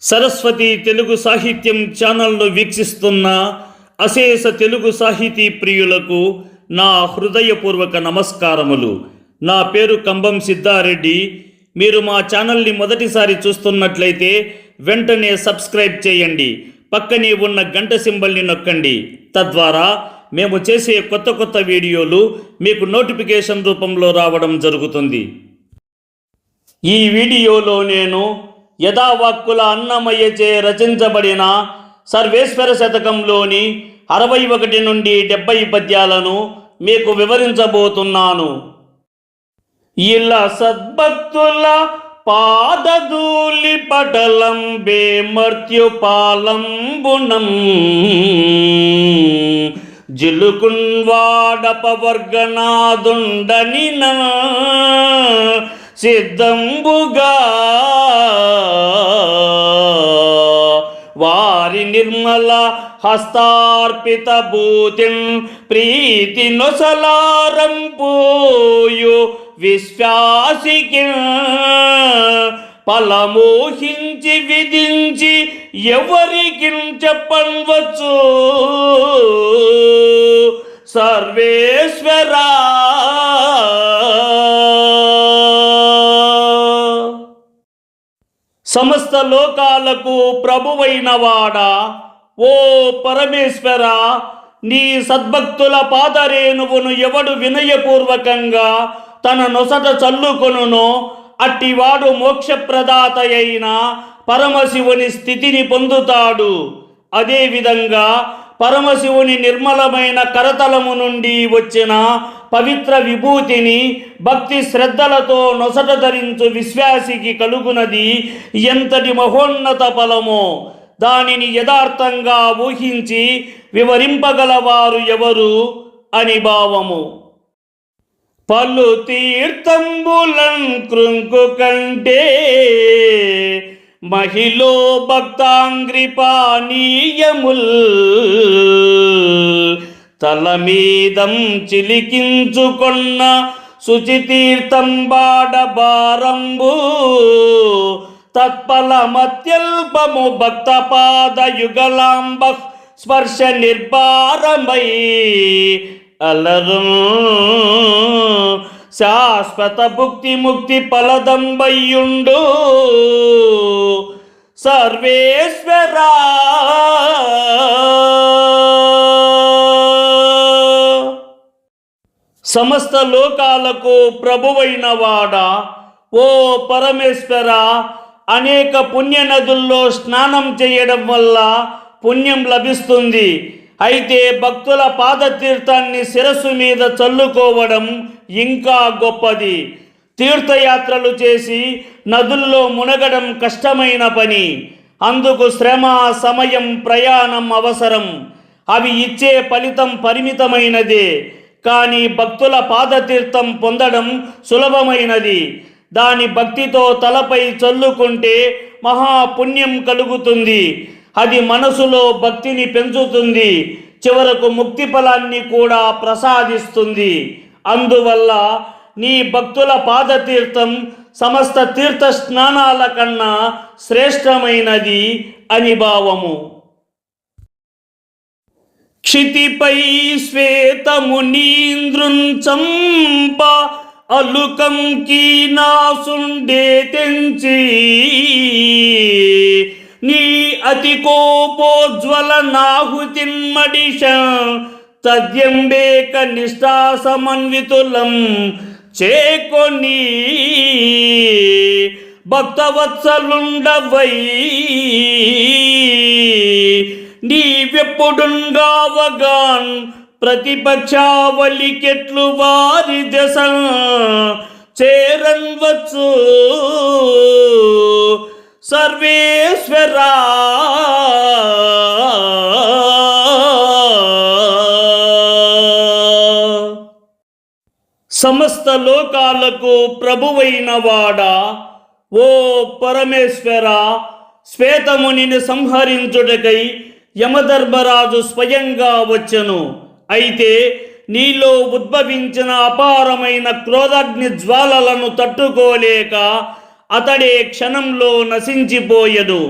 సరస్వతి తెలుగు సాహిత్యం ఛానల్ను వీక్షిస్తున్న అశేష తెలుగు సాహితీ ప్రియులకు నా హృదయపూర్వక నమస్కారములు. నా పేరు కంబం సిద్ధారెడ్డి. మీరు మా ఛానల్ని మొదటిసారి చూస్తున్నట్లయితే వెంటనే సబ్స్క్రైబ్ చేయండి. పక్కనే ఉన్న గంట సింబల్ని నొక్కండి. తద్వారా మేము చేసే కొత్త వీడియోలు మీకు నోటిఫికేషన్ రూపంలో రావడం జరుగుతుంది. ఈ వీడియోలో నేను యథావాక్కుల అన్నమయ్యచే రచించబడిన సర్వేశ్వర శతకంలోని 61 నుండి 70 పద్యాలను మీకు వివరించబోతున్నాను. ఇలా సద్భక్తుల పాదధూళి పటలం బేమర్త్యుపాలంబునం జిలుకున్వాడపవర్గనాదుండనిన సిద్ధంబుగా వారి నిర్మల హస్తార్పిత భూతిం ప్రీతి నొసలారంపోయు విశ్వాసికి ఫలమోహించి విధించి ఎవరికి చెప్పవచ్చు సర్వేశ్వరా. సమస్త లోకాలకు ప్రభువైన వాడా, ఓ పరమేశ్వర, నీ సద్భక్తుల పాదరేణువును ఎవడు వినయపూర్వకంగా తన నొసట చల్లుకొనునో అట్టివాడు మోక్షప్రదాత అయిన పరమశివుని స్థితిని పొందుతాడు. అదేవిధంగా పరమశివుని నిర్మలమైన కరతలము నుండి వచ్చిన పవిత్ర విభూతిని భక్తి శ్రద్ధలతో నొసట ధరించు విశ్వాసికి కలుగునది ఎంతటి మహోన్నత ఫలమో దానిని యథార్థంగా ఊహించి వివరింపగలవారు ఎవరు అని భావము. పలు తీర్థంబులన్ కృంకు కంటే మహిళో భక్తాంగ్రి పానీయముల్ తలమీదం చిలికించుకొన్న శుచితీర్థంబాడబారంబు తత్ఫలమత్యల్పము భక్తపాదయుగలాంబ స్పర్శ నిర్భారమై అలరు శాశ్వత భుక్తి ముక్తి ఫలదంబయ్యుండు సర్వేశ్వరా. సమస్త లోకాలకు ప్రభువైన వాడా, ఓ పరమేశ్వర, అనేక పుణ్య నదుల్లో స్నానం చేయడం వల్ల పుణ్యం లభిస్తుంది. అయితే భక్తుల పాదతీర్థాన్ని శిరస్సు మీద చల్లుకోవడం ఇంకా గొప్పది. తీర్థయాత్రలు చేసి నదుల్లో మునగడం కష్టమైన పని. అందుకు శ్రమ, సమయం, ప్రయాణం అవసరం. అవి ఇచ్చే ఫలితం పరిమితమైనదే. కానీ భక్తుల పాదతీర్థం పొందడం సులభమైనది. దాని భక్తితో తలపై చల్లుకుంటే మహాపుణ్యం కలుగుతుంది. అది మనసులో భక్తిని పెంచుతుంది. చివరకు ముక్తి ఫలాన్ని కూడా ప్రసాదిస్తుంది. అందువల్ల నీ భక్తుల పాదతీర్థం సమస్త తీర్థ స్నానాల కన్నా శ్రేష్టమైనది అని భావము. క్షితిపై శ్వేతమునీంద్రుంచంప అలుకం కీనాసుండే తెంచి నీ అతి కోపోజ్వల నాహుతిన్మడిష తద్యంబేక నిష్ఠా సమన్వితులం చేకొని భక్తవత్సలుండవై నీవెప్పుడుంగావగాన్ ప్రతిపక్షావలికెట్లు వారి దశ చేరన్వచ్చు సర్వేశ్వరా. సమస్త లోకాలకు ప్రభువైన వాడా, ఓ పరమేశ్వర, శ్వేతమునిని సంహరించుటకై యమధర్మరాజు స్వయంగా వచ్చెను. అయితే నీలో ఉద్భవించిన అపారమైన క్రోధాగ్ని జ్వాలలను తట్టుకోలేక అతడే క్షణంలో నశించిపోయెను.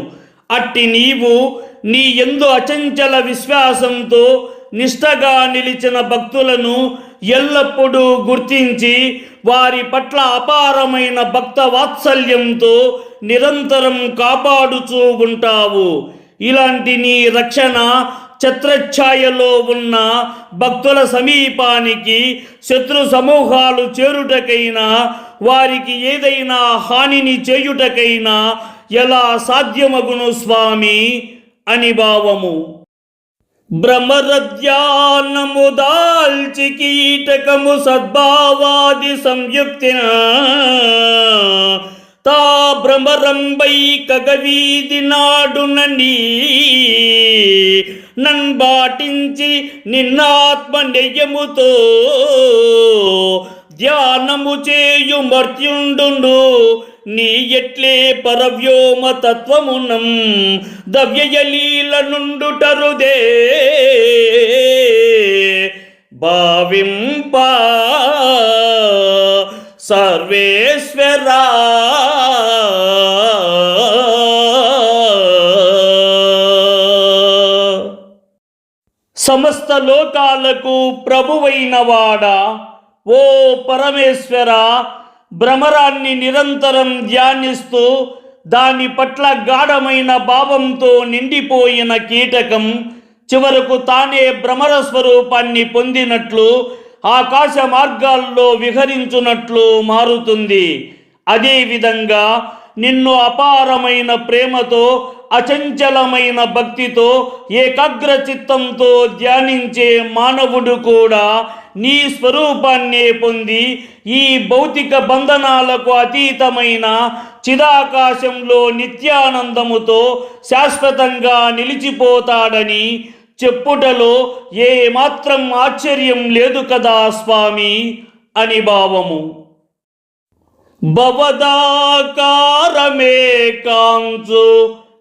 అట్టి నీవు నీ యందు అచంచల విశ్వాసంతో నిష్ఠగా నిలిచిన భక్తులను ఎల్లప్పుడూ గుర్తించి వారి పట్ల అపారమైన భక్త వాత్సల్యంతో నిరంతరం కాపాడుచూ ఉంటావు. ఇలాంటి నీ రక్షణ ఛత్రఛాయలో ఉన్న భక్తుల సమీపానికి శత్రు సమూహాలు చేరుటకైనా వారికి ఏదైనా హానిని చేయుటకైనా ఎలా సాధ్యమగును స్వామి అని భావము. భ్రమరధ్యానము దాల్చి కీటకము సద్భావాది సంయుక్తిన తా భ్రమరంబై కగవీది నాడునని నన్బాటించి నిన్నాత్మ నెయ్యముతో ధ్యానము చేయు మర్త్యుండు నీ ఎట్లే పరవ్యోమ తత్వమునం దవ్యయలీల నుండుటరుదే భావింప సర్వేశ్వరా. సమస్త లోకాలకు ప్రభువైన వాడా, ఓ పరమేశ్వర, భ్రమరాన్ని నిరంతరం ధ్యానిస్తూ దాని పట్ల గాఢమైన భావంతో నిండిపోయిన కీటకం చివరకు తానే భ్రమర స్వరూపాన్ని పొందినట్లు ఆకాశ మార్గాల్లో విహరించున్నట్లు మారుతుంది. అదేవిధంగా నిన్ను అపారమైన ప్రేమతో అచంచలమైన భక్తితో ఏకాగ్ర చిత్తంతో ధ్యానించే మానవుడు కూడా నీ స్వరూపాన్నే పొంది ఈ భౌతిక బంధనాలకు అతీతమైన చిదాకాశంలో నిత్యానందముతో శాశ్వతంగా నిలిచిపోతాడని చెప్పుటలో ఏ మాత్రం ఆశ్చర్యం లేదు కదా స్వామి అని భావము. భవదాకారమే కాంచు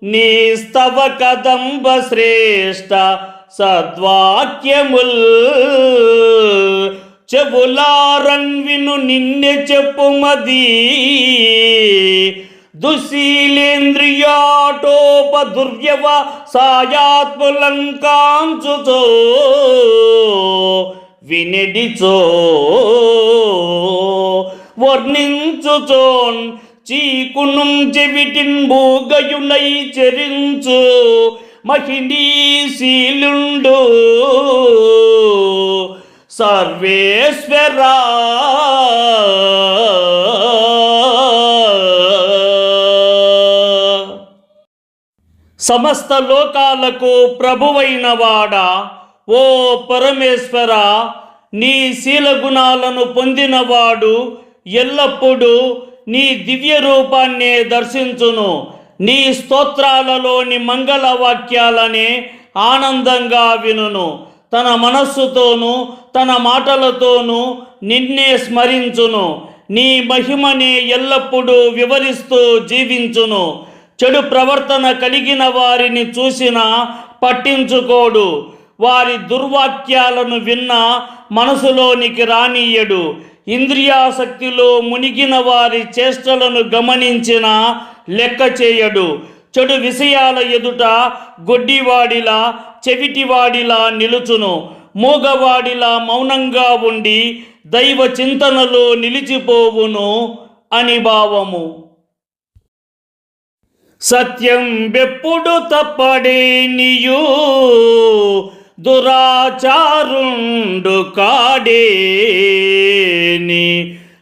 నీ స్తవ కదంబ శ్రేష్ట సద్వాక్యముల్ చెవులారన్విను నిన్నె చెప్పుమది దుశీలేంద్రియాటోప దుర్వ్యవ సాయాత్ములంకాంచుచో వినిడిచో వర్ణించుచోన్ చీకునుం చెవిటిన్ భూగయునై చెరించు మహిళీశీలుండు సర్వేశ్వరా. సమస్త లోకాలకు ప్రభువైన వాడా, ఓ పరమేశ్వర, నీ శీల గుణాలను పొందినవాడు ఎల్లప్పుడూ నీ దివ్య రూపాన్నే దర్శించును. నీ స్తోత్రాలలోని మంగళ వాక్యాలనే ఆనందంగా వినును. తన మనస్సుతోనూ తన మాటలతోనూ నిన్నే స్మరించును. నీ మహిమనే ఎల్లప్పుడూ వివరిస్తూ జీవించును. చెడు ప్రవర్తన కలిగిన వారిని చూసినా పట్టించుకోడు. వారి దుర్వాక్యాలను విన్నా మనసులోనికి రానీయడు. ఇంద్రియాసక్తిలో మునిగిన వారి చేష్టలను గమనించిన లెక్క చేయడు. చెడు విషయాల ఎదుట గొడ్డివాడిలా చెవిటివాడిలా నిలుచును. మూగవాడిలా మౌనంగా ఉండి దైవ చింతనలో నిలిచిపోవును అని భావము. సత్యం వెప్పుడు తప్పడేనియు దురాచారుండు కాడేని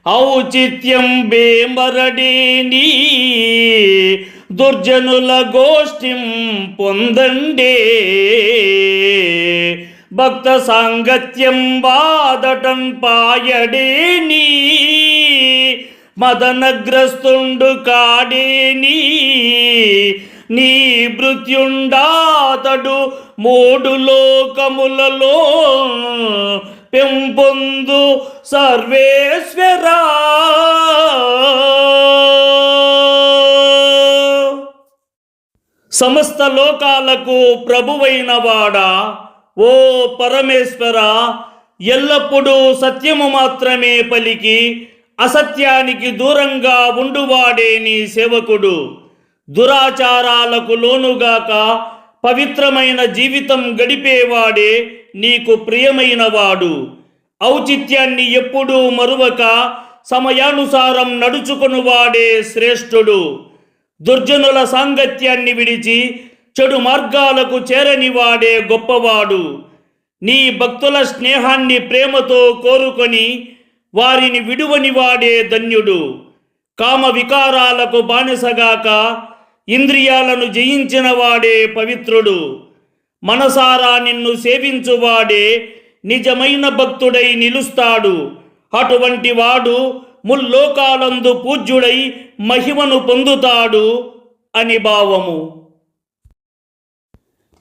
ఔచిత్యం బేమరడేని దుర్జనుల గోష్ఠిం పొందండే భక్త సాంగత్యం వాదటం పాయడేని మదనగ్రస్తుండు కాడేని నీ మృత్యుండాతడు మూడు లోకములలో పెంపొందు సర్వేశ్వరా. సమస్త లోకాలకు ప్రభువైన వాడా, ఓ పరమేశ్వర, ఎల్లప్పుడూ సత్యము మాత్రమే పలికి అసత్యానికి దూరంగా ఉండువాడే నీ సేవకుడు. దురాచారాలకు లోనుగాక పవిత్రమైన జీవితం గడిపేవాడే నీకు ప్రియమైనవాడు. ఔచిత్యాన్ని ఎప్పుడూ మరువక సమయానుసారం నడుచుకునివాడే శ్రేష్ఠుడు. దుర్జనుల సాంగత్యాన్ని విడిచి చెడు మార్గాలకు చేరనివాడే గొప్పవాడు. నీ భక్తుల స్నేహాన్ని ప్రేమతో కోరుకొని వారిని విడువనివాడే ధన్యుడు. కామ వికారాలకు బానిసగాక ఇంద్రియాలను జయించిన వాడే పవిత్రుడు. మనసారా నిన్ను సేవించువాడే నిజమైన భక్తుడై నిలుస్తాడు. అటువంటి వాడు ముల్లోకాలందు పూజ్యుడై మహిమను పొందుతాడు అని భావము.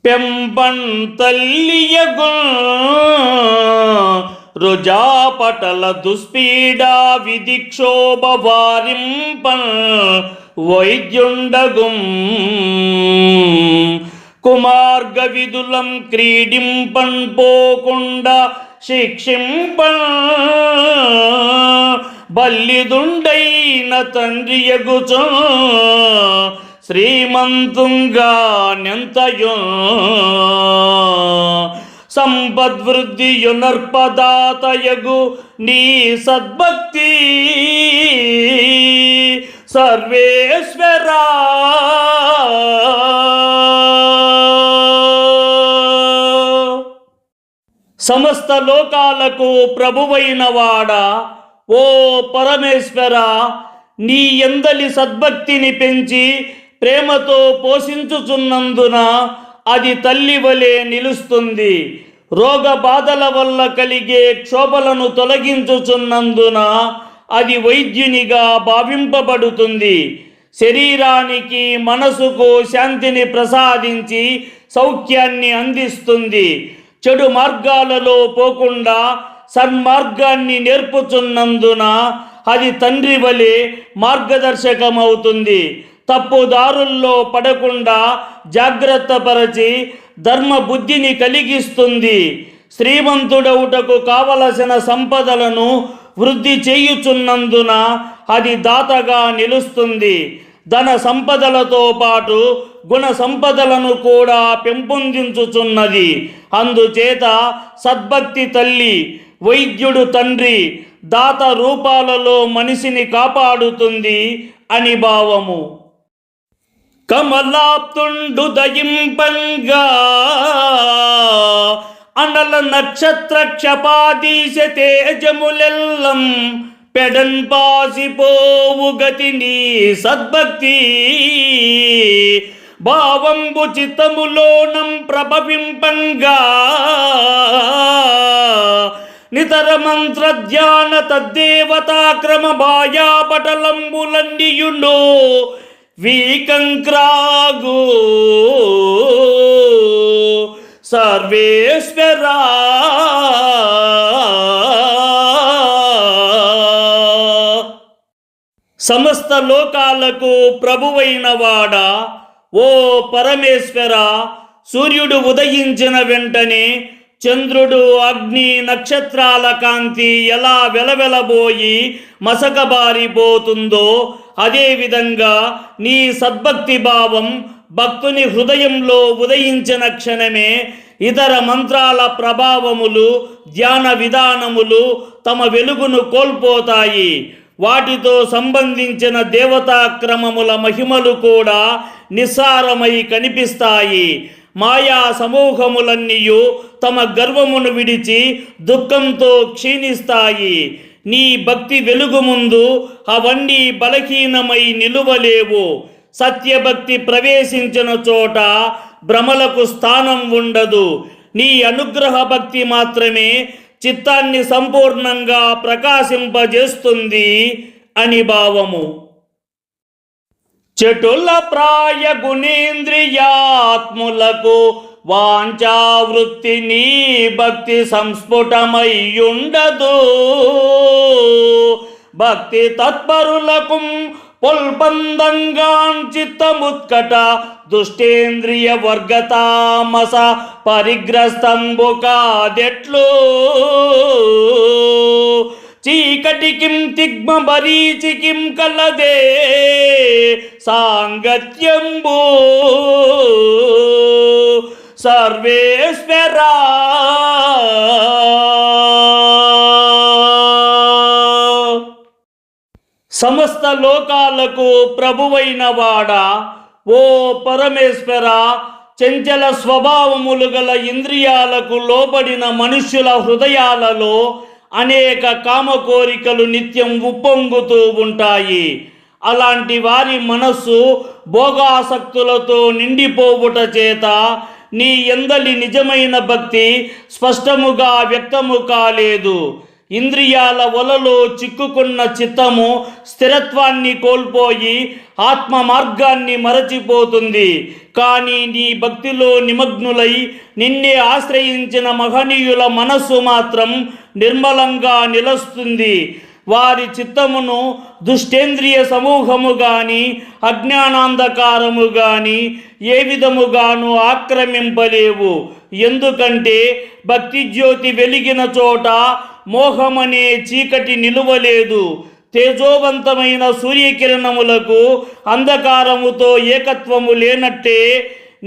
పెంపన్ తల్లియగు రుజాపటల దుస్పీడా విదిక్షోభ వారింపన్ వైద్యుండగుం కుమార్గ విదులం క్రీడింపన్ పోకుండా శిక్షింపన్ బల్లిదుండైన తండ్రియగుచు శ్రీమంతుంగా నెంతయో సంపద్వృద్ధియు నర్పదాతయగు నీ సద్భక్తి సర్వేశ్వరా. సమస్త లోకాలకు ప్రభువైన వాడా, ఓ పరమేశ్వర, నీ యందలి సద్భక్తిని పెంచి ప్రేమతో పోషించుచున్నందున అది తల్లి వలె నిలుస్తుంది. రోగ బాధల వల్ల కలిగే క్షోభలను తొలగించుచున్నందున అది వైద్యునిగా భావింపబడుతుంది. శరీరానికి మనసుకు శాంతిని ప్రసాదించి సౌఖ్యాన్ని అందిస్తుంది. చెడు మార్గాలలో పోకుండా సన్మార్గాన్ని నేర్పుచున్నందున అది తండ్రి వలె మార్గదర్శకమవుతుంది. తప్పుదారుల్లో పడకుండా జాగ్రత్తపరచి ధర్మ బుద్ధిని కలిగిస్తుంది. శ్రీమంతుడవుటకు కావలసిన సంపదలను వృద్ధి చేయుచున్నందున అది దాతగా నిలుస్తుంది. ధన సంపదలతో పాటు గుణ సంపదలను కూడా పెంపొందించుచున్నది. అందుచేత సద్భక్తి తల్లి, వైద్యుడు తండ్రి, దాత రూపాలలో మనిషిని కాపాడుతుంది అని భావము. కమలాప్తుండు దయింపంగా అనల నక్షత్ర క్షపాదీశ తేజములెల్లం పెడన్ పాసిపోవు గతి నీ సద్భక్తి భావంబు చిత్తములోనం ప్రభవింపంగా నితర మంత్ర ధ్యాన తద్దేవతాక్రమ భాయాపటలంబులన్నియుండు వీకంక్రాగు సర్వేశ్వరా. సమస్త లోకాలకు ప్రభువైన వాడా, ఓ పరమేశ్వర, సూర్యుడు ఉదయించిన వెంటనే చంద్రుడు, అగ్ని, నక్షత్రాల కాంతి ఎలా వెలవెలబోయి మసకబారిపోతుందో అదేవిధంగా నీ సద్భక్తి భావం భక్తుని హృదయంలో ఉదయించిన క్షణమే ఇతర మంత్రాల ప్రభావములు, ధ్యాన విధానములు తమ వెలుగును కోల్పోతాయి. వాటితో సంబంధించిన దేవతాక్రమముల మహిమలు కూడా నిస్సారమై కనిపిస్తాయి. మాయా సమూహములన్నీయు తమ గర్వమును విడిచి దుఃఖంతో క్షీణిస్తాయి. నీ భక్తి వెలుగు ముందు అవన్నీ బలహీనమై నిలువలేవు. సత్యభక్తి ప్రవేశించిన చోట భ్రమలకు స్థానం ఉండదు. నీ అనుగ్రహ భక్తి మాత్రమే చిత్తాన్ని సంపూర్ణంగా ప్రకాశింపజేస్తుంది అని భావము. చటుల ప్రాయ గుణేంద్రియాత్ములకు వాంఛావృత్తి నీ భక్తి సంస్ఫుటమయ్యుండదు. భక్తి తత్పరులకు పొల్పందంగాన్ చిత్తముత్కట దుష్టేంద్రియ వర్గతామస పరిగ్రస్తంబు కాదెట్లు. చీకటికిం తిగ్మరీచికిం కలదే సాంగత్యంబు సర్వేశ్వరా. సమస్త లోకాలకు ప్రభువైన వాడా, ఓ పరమేశ్వర, చంచల స్వభావములు గల ఇంద్రియాలకు లోబడిన మనుష్యుల హృదయాలలో అనేక కామ కోరికలు నిత్యం ఉప్పొంగుతూ ఉంటాయి. అలాంటి వారి మనస్సు భోగాసక్తులతో నిండిపోవుట చేత నీ యందలి నిజమైన భక్తి స్పష్టముగా వ్యక్తము కాలేదు. ఇంద్రియాల వలలో చిక్కుకున్న చిత్తము స్థిరత్వాన్ని కోల్పోయి ఆత్మ మార్గాన్ని మరచిపోతుంది. కానీ నీ భక్తిలో నిమగ్నులై నిన్నే ఆశ్రయించిన మహనీయుల మనస్సు మాత్రం నిర్మలంగా నిలుస్తుంది. వారి చిత్తమును దుష్టేంద్రియ సమూహము గాని అజ్ఞానాంధకారము గాని ఏ విధముగాను ఆక్రమింపలేవు. ఎందుకంటే భక్తి జ్యోతి వెలిగిన చోట మోహమనే చీకటి నిలువలేదు. తేజోవంతమైన సూర్యకిరణములకు అంధకారముతో ఏకత్వము లేనట్టే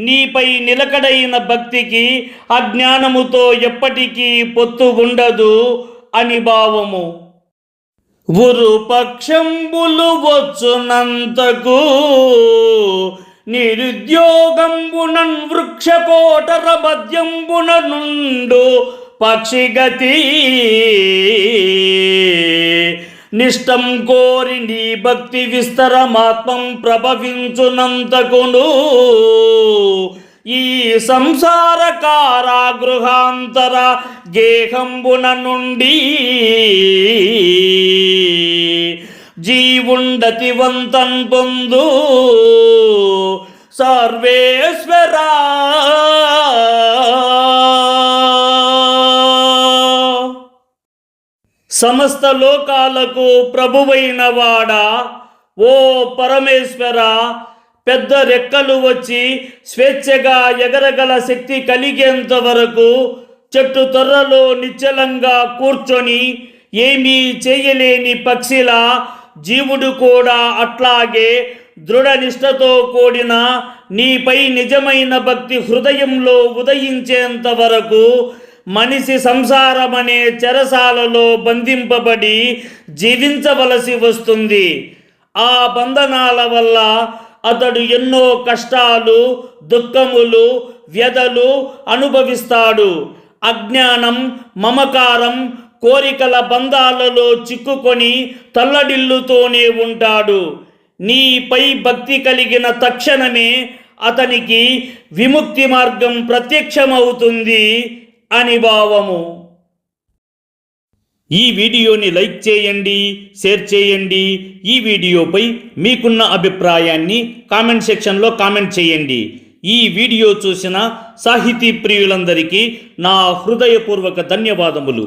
నీపై నిలకడైన భక్తికి అజ్ఞానముతో ఎప్పటికీ పొత్తు ఉండదు అని భావము. ఉరుపక్షంబులు వచ్చునంతకు నిరుద్యోగంబునన్ వృక్షకోటర మధ్యంబున నుండు పక్షిగతి నిష్టం కోరి నీ భక్తి విస్తరమాత్మం ప్రభవించునంతకును ఈ సంసార కారాగృహాంతర గేహంబున నుండి జీవుండతివంతం పొందు సర్వేశ్వరా. సమస్త లోకాలకు ప్రభువైన వాడా, ఓ పరమేశ్వర, పెద్ద రెక్కలు వచ్చి స్వేచ్ఛగా ఎగరగల శక్తి కలిగేంత వరకు చెట్టు తొర్రలో నిశ్చలంగా కూర్చొని ఏమీ చేయలేని పక్షిలా జీవుడు కూడా అట్లాగే దృఢ నిష్ఠతో కూడిన నీపై నిజమైన భక్తి హృదయంలో ఉదయించేంత వరకు మనిషి సంసారమనే చెరసాలలో బంధింపబడి జీవించవలసి వస్తుంది. ఆ బంధనాల వల్ల అతడు ఎన్నో కష్టాలు, దుఃఖములు, వ్యధలు అనుభవిస్తాడు. అజ్ఞానం, మమకారం, కోరికల బంధాలలో చిక్కుకొని తల్లడిల్లుతోనే ఉంటాడు. నీపై భక్తి కలిగిన తక్షణమే అతనికి విముక్తి మార్గం ప్రత్యక్షమవుతుంది అని భావము. ఈ వీడియోని లైక్ చేయండి, షేర్ చేయండి. ఈ వీడియోపై మీకున్న అభిప్రాయాన్ని కామెంట్ సెక్షన్లో కామెంట్ చేయండి. ఈ వీడియో చూసిన సాహితీ ప్రియులందరికీ నా హృదయపూర్వక ధన్యవాదములు.